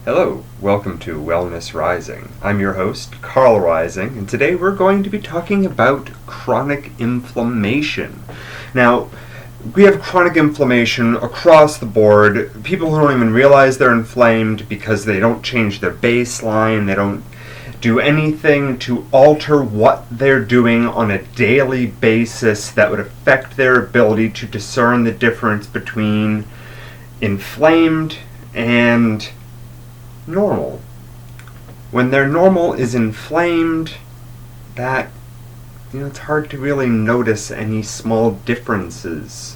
Hello, welcome to Wellness Rising. I'm your host, Carl Rising, and today we're going to be talking about chronic inflammation. Now, we have chronic inflammation across the board. People who don't even realize they're inflamed because they don't change their baseline, they don't do anything to alter what they're doing on a daily basis that would affect their ability to discern the difference between inflamed and normal. When their normal is inflamed, it's hard to really notice any small differences.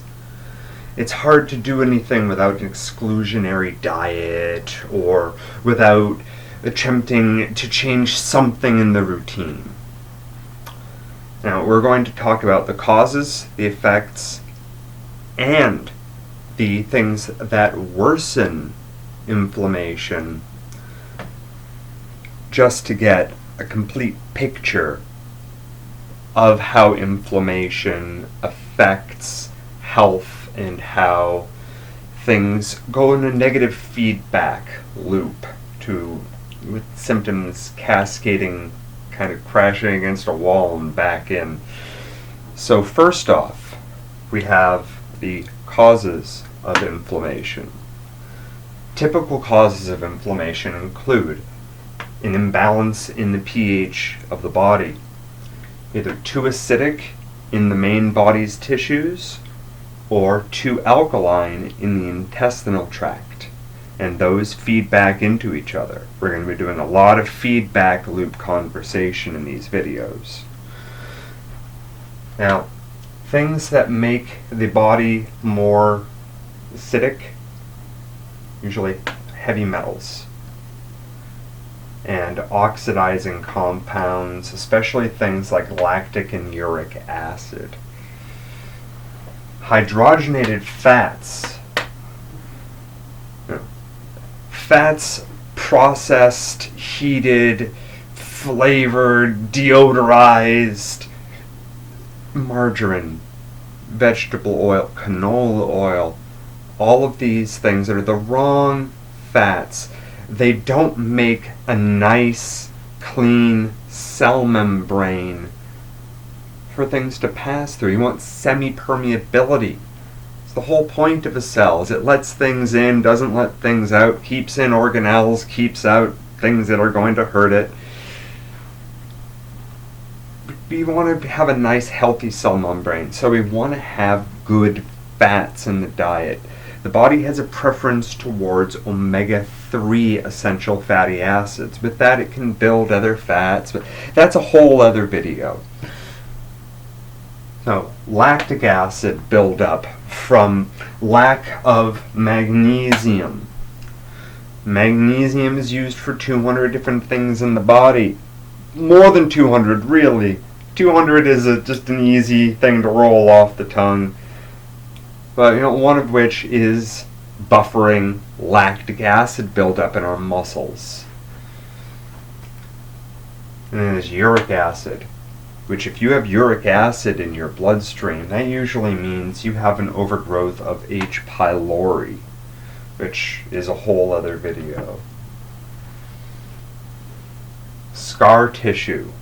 It's hard to do anything without an exclusionary diet or without attempting to change something in the routine. Now, we're going to talk about the causes, the effects, and the things that worsen inflammation, just to get a complete picture of how inflammation affects health and how things go in a negative feedback loop with symptoms cascading, kind of crashing against a wall and back in. So first off, we have the causes of inflammation. Typical causes of inflammation include an imbalance in the pH of the body, either too acidic in the main body's tissues or too alkaline in the intestinal tract, and those feed back into each other. We're going to be doing a lot of feedback loop conversation in these videos. Now, things that make the body more acidic, usually heavy metals and oxidizing compounds, especially things like lactic and uric acid. Hydrogenated fats. Fats processed, heated, flavored, deodorized. Margarine, vegetable oil, canola oil. All of these things are the wrong fats. They don't make a nice, clean cell membrane for things to pass through. You want semi-permeability. It's the whole point of a cell, is it lets things in, doesn't let things out, keeps in organelles, keeps out things that are going to hurt it. We want to have a nice, healthy cell membrane, so we want to have good fats in the diet. The body has a preference towards omega-3 essential fatty acids. With that, it can build other fats, but that's a whole other video. So, lactic acid buildup from lack of magnesium. Magnesium is used for 200 different things in the body. More than 200, really. 200 is just an easy thing to roll off the tongue. But one of which is buffering lactic acid buildup in our muscles. And then there's uric acid, which if you have uric acid in your bloodstream, that usually means you have an overgrowth of H. pylori, which is a whole other video. Scar tissue.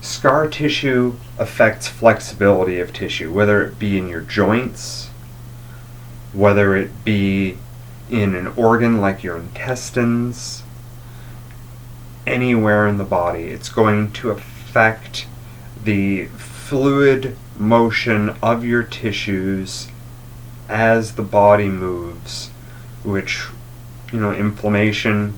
Scar tissue affects flexibility of tissue, whether it be in your joints, whether it be in an organ like your intestines, anywhere in the body. It's going to affect the fluid motion of your tissues as the body moves, which, inflammation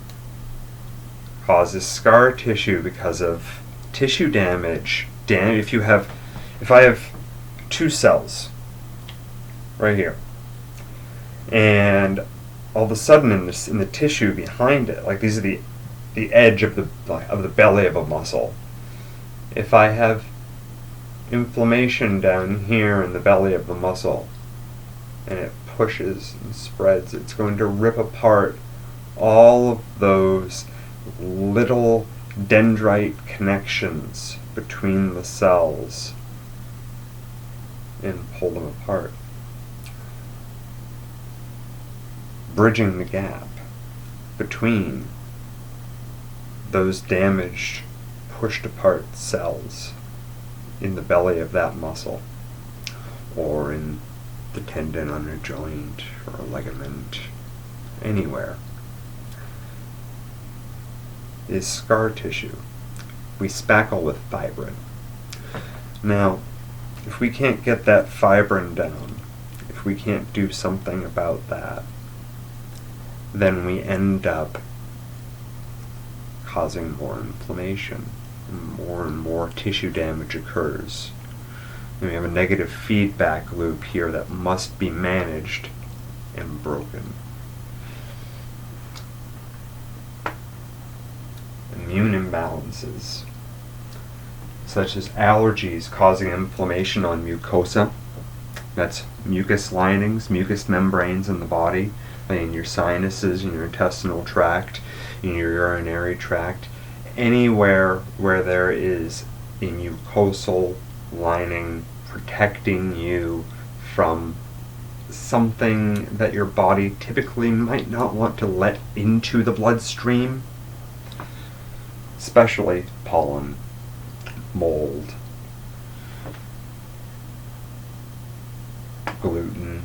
causes scar tissue because of tissue damage. If I have two cells right here, and all of a sudden in the tissue behind it, like these are the edge of the belly of a muscle. If I have inflammation down here in the belly of the muscle, and it pushes and spreads, it's going to rip apart all of those little dendrite connections between the cells and pull them apart. Bridging the gap. between those damaged, pushed apart cells in the belly of that muscle, or in the tendon on a joint or a ligament, anywhere, is scar tissue. We spackle with fibrin. Now, if we can't get that fibrin down, if we can't do something about that, then we end up causing more inflammation. And more tissue damage occurs. And we have a negative feedback loop here that must be managed and broken. Immune imbalances, such as allergies causing inflammation on mucosa. That's mucus linings, mucous membranes in the body, like in your sinuses, in your intestinal tract, in your urinary tract. Anywhere where there is a mucosal lining protecting you from something that your body typically might not want to let into the bloodstream, especially pollen, mold, gluten,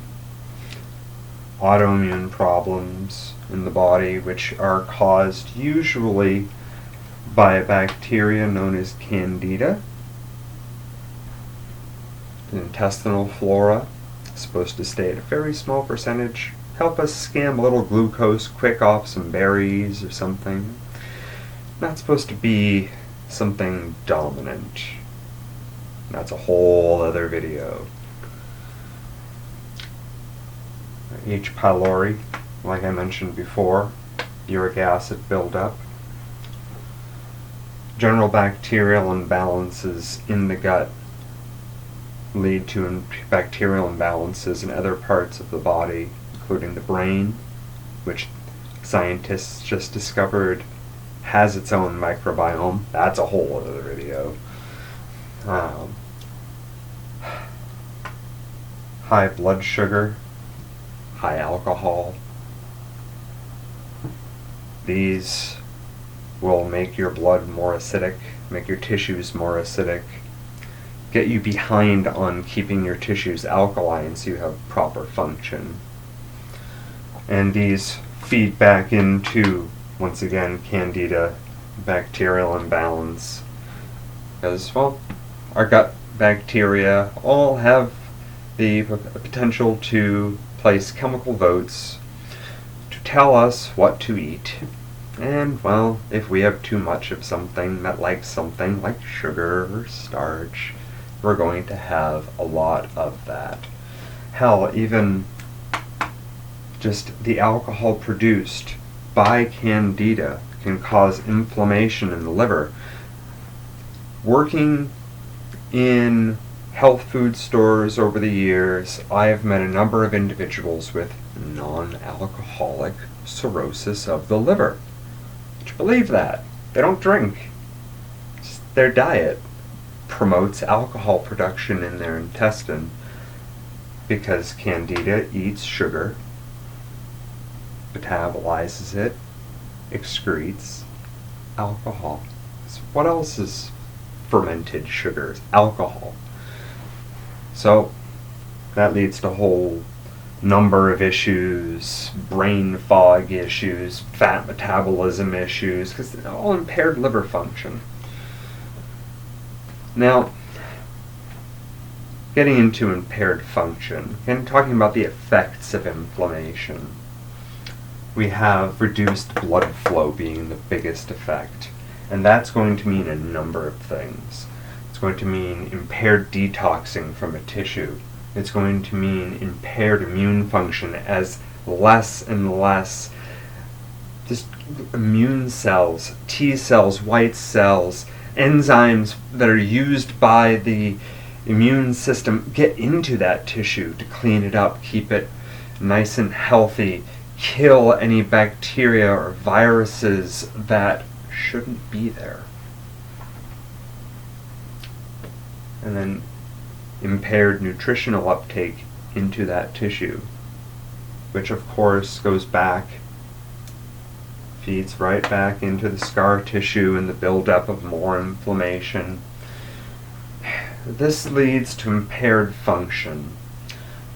autoimmune problems in the body, which are caused usually by a bacteria known as Candida. The intestinal flora is supposed to stay at a very small percentage. Help us scam a little glucose quick off some berries or something. Not supposed to be something dominant. That's a whole other video. H. pylori, like I mentioned before, uric acid buildup. General bacterial imbalances in the gut lead to bacterial imbalances in other parts of the body, including the brain, which scientists just discovered has its own microbiome. That's a whole other video. High blood sugar, high alcohol. These will make your blood more acidic, make your tissues more acidic, get you behind on keeping your tissues alkaline so you have proper function. And these feed back into, once again, Candida, bacterial imbalance. Because, well, our gut bacteria all have the potential to place chemical votes to tell us what to eat. And, well, if we have too much of something that likes something like sugar or starch, we're going to have a lot of that. Hell, even just the alcohol produced by Candida can cause inflammation in the liver. Working in health food stores over the years, I have met a number of individuals with non-alcoholic cirrhosis of the liver. Would you believe that? They don't drink. Just their diet promotes alcohol production in their intestine because Candida eats sugar, metabolizes it, excretes alcohol. So what else is fermented sugars? Alcohol. So that leads to a whole number of issues, brain fog issues, fat metabolism issues, because they're all impaired liver function. Now, getting into impaired function, and talking about the effects of inflammation, we have reduced blood flow being the biggest effect. And that's going to mean a number of things. It's going to mean impaired detoxing from a tissue. It's going to mean impaired immune function as less and less just immune cells, T cells, white cells, enzymes that are used by the immune system get into that tissue to clean it up, keep it nice and healthy, kill any bacteria or viruses that shouldn't be there. And then impaired nutritional uptake into that tissue, which of course goes back feeds right back into the scar tissue and the buildup of more inflammation. This leads to impaired function.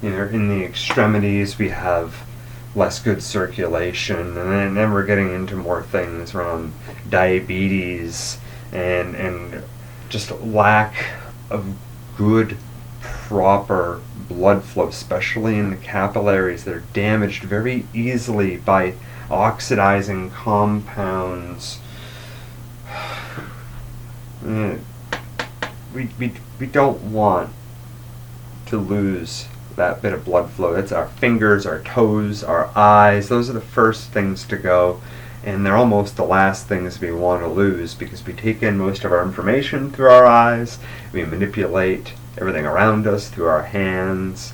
In the extremities we have less good circulation, and then we're getting into more things around diabetes and just lack of good, proper blood flow, especially in the capillaries that are damaged very easily by oxidizing compounds. We don't want to lose that bit of blood flow. It's our fingers, our toes, our eyes. Those are the first things to go, and they're almost the last things we want to lose, because we take in most of our information through our eyes. We manipulate everything around us through our hands.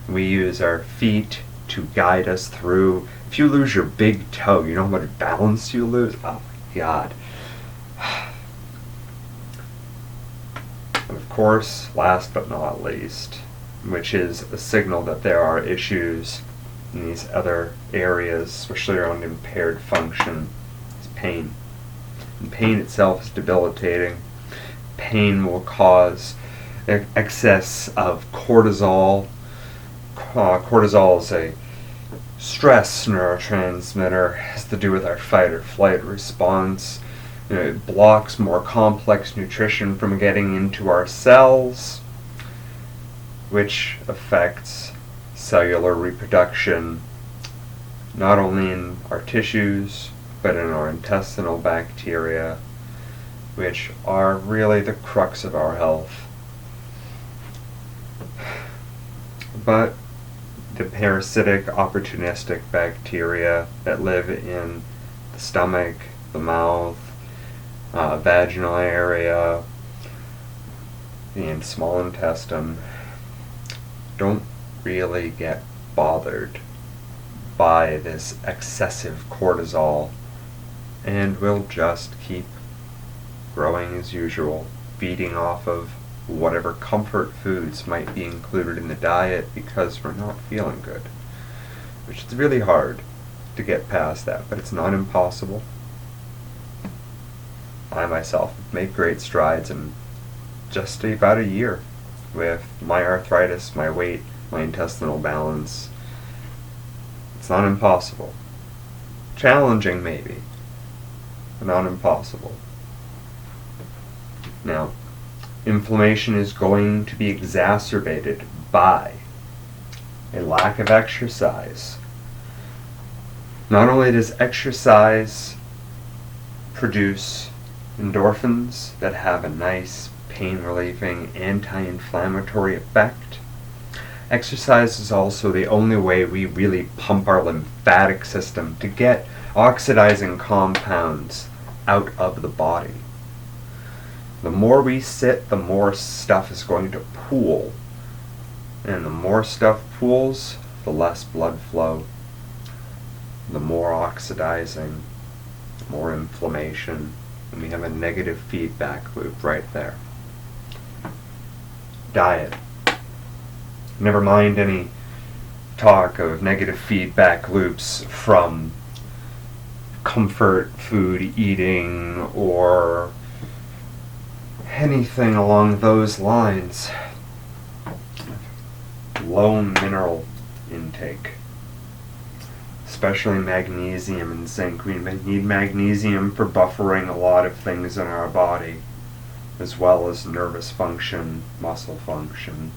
We use our feet to guide us through. If you lose your big toe, you know how much balance you lose? Oh my God. And of course, last but not least, which is a signal that there are issues in these other areas, especially around impaired function, is pain. And pain itself is debilitating. Pain will cause excess of cortisol. Cortisol is a stress neurotransmitter. It has to do with our fight or flight response. It blocks more complex nutrition from getting into our cells, which affects cellular reproduction, not only in our tissues, but in our intestinal bacteria, which are really the crux of our health. But the parasitic, opportunistic bacteria that live in the stomach, the mouth, vaginal area, and small intestine don't really get bothered by this excessive cortisol, and will just keep growing as usual, feeding off of whatever comfort foods might be included in the diet because we're not feeling good. Which is really hard to get past that, but it's not impossible. I myself have made great strides in just about a year with my arthritis, my weight, my intestinal balance. It's not impossible. Challenging maybe, but not impossible. Now, inflammation is going to be exacerbated by a lack of exercise. Not only does exercise produce endorphins that have a nice pain-relieving, anti-inflammatory effect, exercise is also the only way we really pump our lymphatic system to get oxidizing compounds out of the body. The more we sit, the more stuff is going to pool. And the more stuff pools, the less blood flow, the more oxidizing, the more inflammation, and we have a negative feedback loop right there. Diet. Never mind any talk of negative feedback loops from comfort food eating or anything along those lines. Low mineral intake, especially magnesium and zinc. We need magnesium for buffering a lot of things in our body, as well as nervous function, muscle function,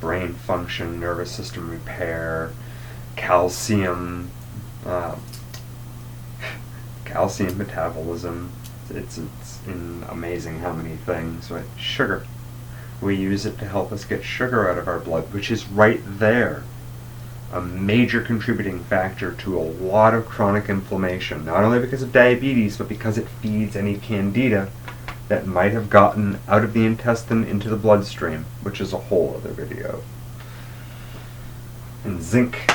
brain function, nervous system repair, calcium, calcium metabolism. It's amazing how many things. Right? Sugar. We use it to help us get sugar out of our blood, which is right there a major contributing factor to a lot of chronic inflammation, not only because of diabetes, but because it feeds any candida that might have gotten out of the intestine into the bloodstream, which is a whole other video. And zinc,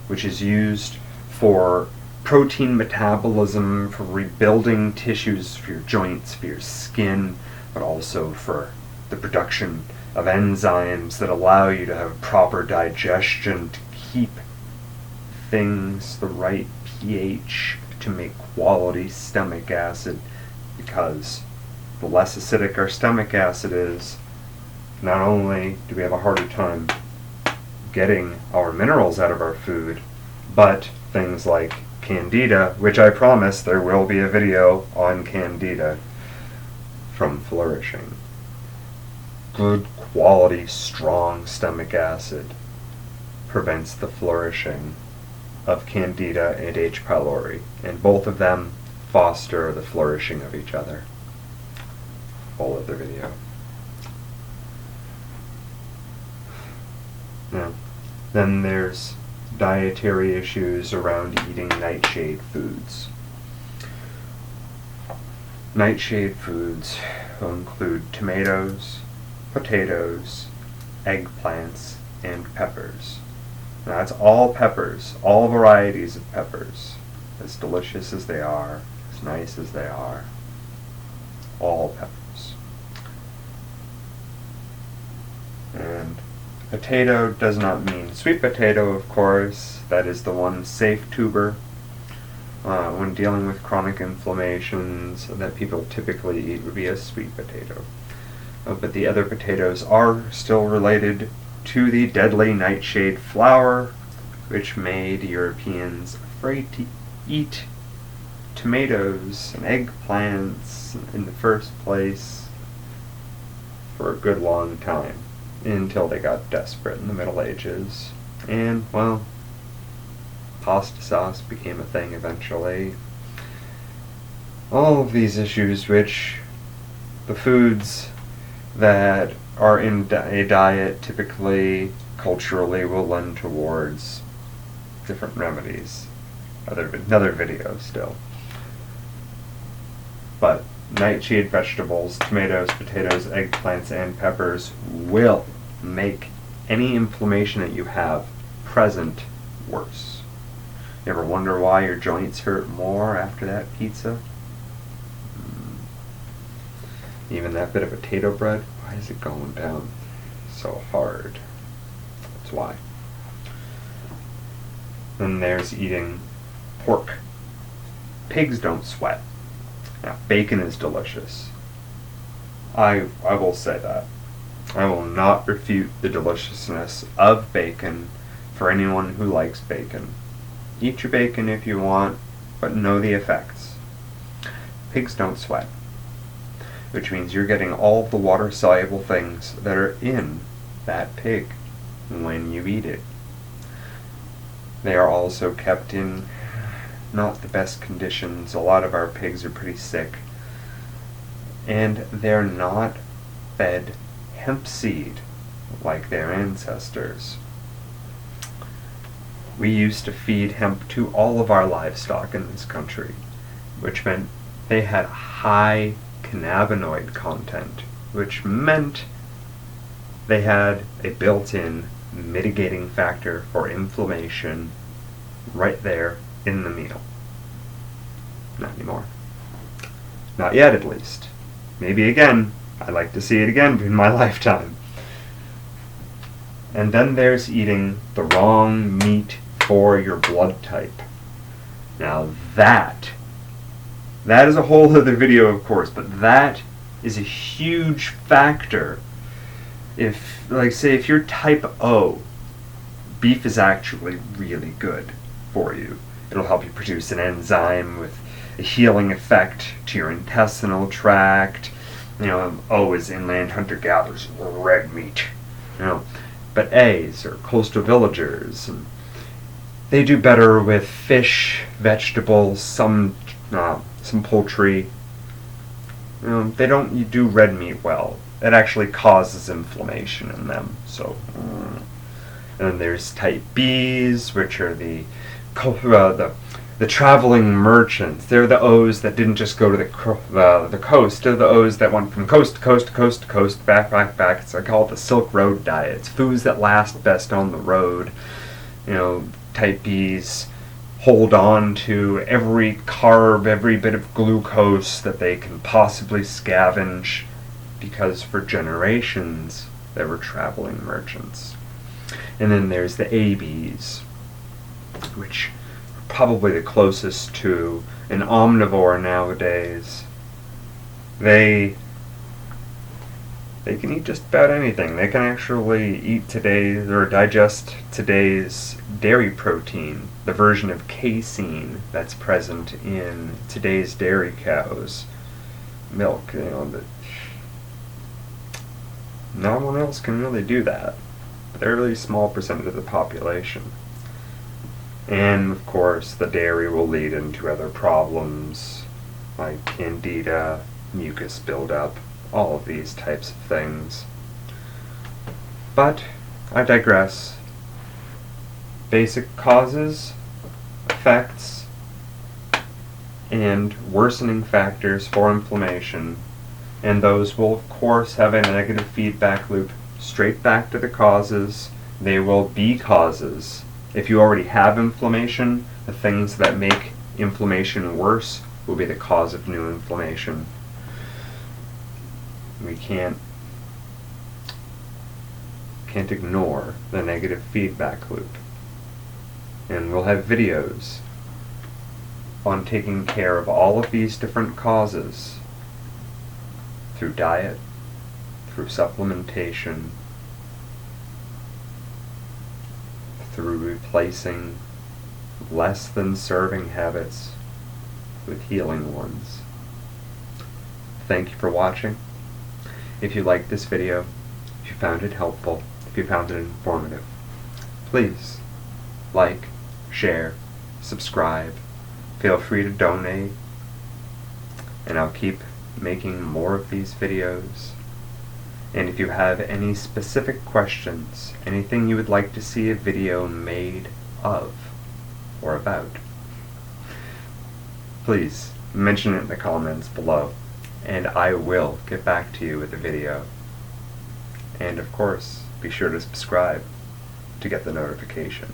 which is used for protein metabolism, for rebuilding tissues, for your joints, for your skin, but also for the production of enzymes that allow you to have proper digestion, to keep things the right pH, to make quality stomach acid, because the less acidic our stomach acid is, not only do we have a harder time getting our minerals out of our food, but things like Candida, which I promise there will be a video on Candida, from flourishing. Good quality, strong stomach acid prevents the flourishing of Candida and H. pylori, and both of them foster the flourishing of each other. Whole other video. Now, then there's dietary issues around eating nightshade foods. Nightshade foods will include tomatoes, potatoes, eggplants, and peppers. Now that's all peppers, all varieties of peppers. As delicious as they are, as nice as they are, all peppers. And potato does not mean sweet potato, of course. That is the one safe tuber when dealing with chronic inflammations that people typically eat would be a sweet potato. But the other potatoes are still related to the deadly nightshade flower, which made Europeans afraid to eat tomatoes and eggplants in the first place for a good long time, until they got desperate in the Middle Ages. And, well, pasta sauce became a thing eventually. All of these issues which the foods that are in a diet typically, culturally, will lend towards different remedies. Another video still. But nightshade vegetables, tomatoes, potatoes, eggplants, and peppers will make any inflammation that you have present worse. You ever wonder why your joints hurt more after that pizza? Even that bit of potato bread, why is it going down so hard? That's why. Then there's eating pork. Pigs don't sweat. Now, bacon is delicious. I will say that. I will not refute the deliciousness of bacon for anyone who likes bacon. Eat your bacon if you want, but know the effects. Pigs don't sweat, which means you're getting all the water-soluble things that are in that pig when you eat it. They are also kept in not the best conditions. A lot of our pigs are pretty sick. And they're not fed hemp seed like their ancestors. We used to feed hemp to all of our livestock in this country, which meant they had high cannabinoid content, which meant they had a built-in mitigating factor for inflammation right there in the meal. Not anymore. Not yet, at least. Maybe again. I'd like to see it again in my lifetime. And then there's eating the wrong meat for your blood type. Now that is a whole other video, of course, but that is a huge factor. If, like, say, if you're type O, beef is actually really good for you. It'll help you produce an enzyme with a healing effect to your intestinal tract. You know, O is inland hunter-gatherers, red meat. You know, but A's are coastal villagers, and they do better with fish, vegetables, some poultry. You know, they don't do red meat well. It actually causes inflammation in them. So, and then there's type B's, which are the traveling merchants. They're the O's that didn't just go to the coast. They're the O's that went from coast to coast to coast to coast, back. So I call it the Silk Road diet. It's foods that last best on the road. You know, type B's hold on to every carb, every bit of glucose that they can possibly scavenge, because for generations they were traveling merchants. And then there's the ABs, which are probably the closest to an omnivore nowadays. They can eat just about anything. They can actually eat today's, or digest today's dairy protein, the version of casein that's present in today's dairy cows' milk. No one else can really do that. They're a really small percentage of the population. And of course, the dairy will lead into other problems like candida, mucus buildup, all of these types of things. But I digress. Basic causes, effects, and worsening factors for inflammation, and those will of course have a negative feedback loop straight back to the causes. They will be causes. If you already have inflammation, the things that make inflammation worse will be the cause of new inflammation. We can't ignore the negative feedback loop. And we'll have videos on taking care of all of these different causes through diet, through supplementation, through replacing less than serving habits with healing ones. Thank you for watching. If you liked this video, if you found it helpful, if you found it informative, please like, share, subscribe. Feel free to donate, and I'll keep making more of these videos. And if you have any specific questions, anything you would like to see a video made of or about, please mention it in the comments below, and I will get back to you with a video. And of course, be sure to subscribe to get the notification.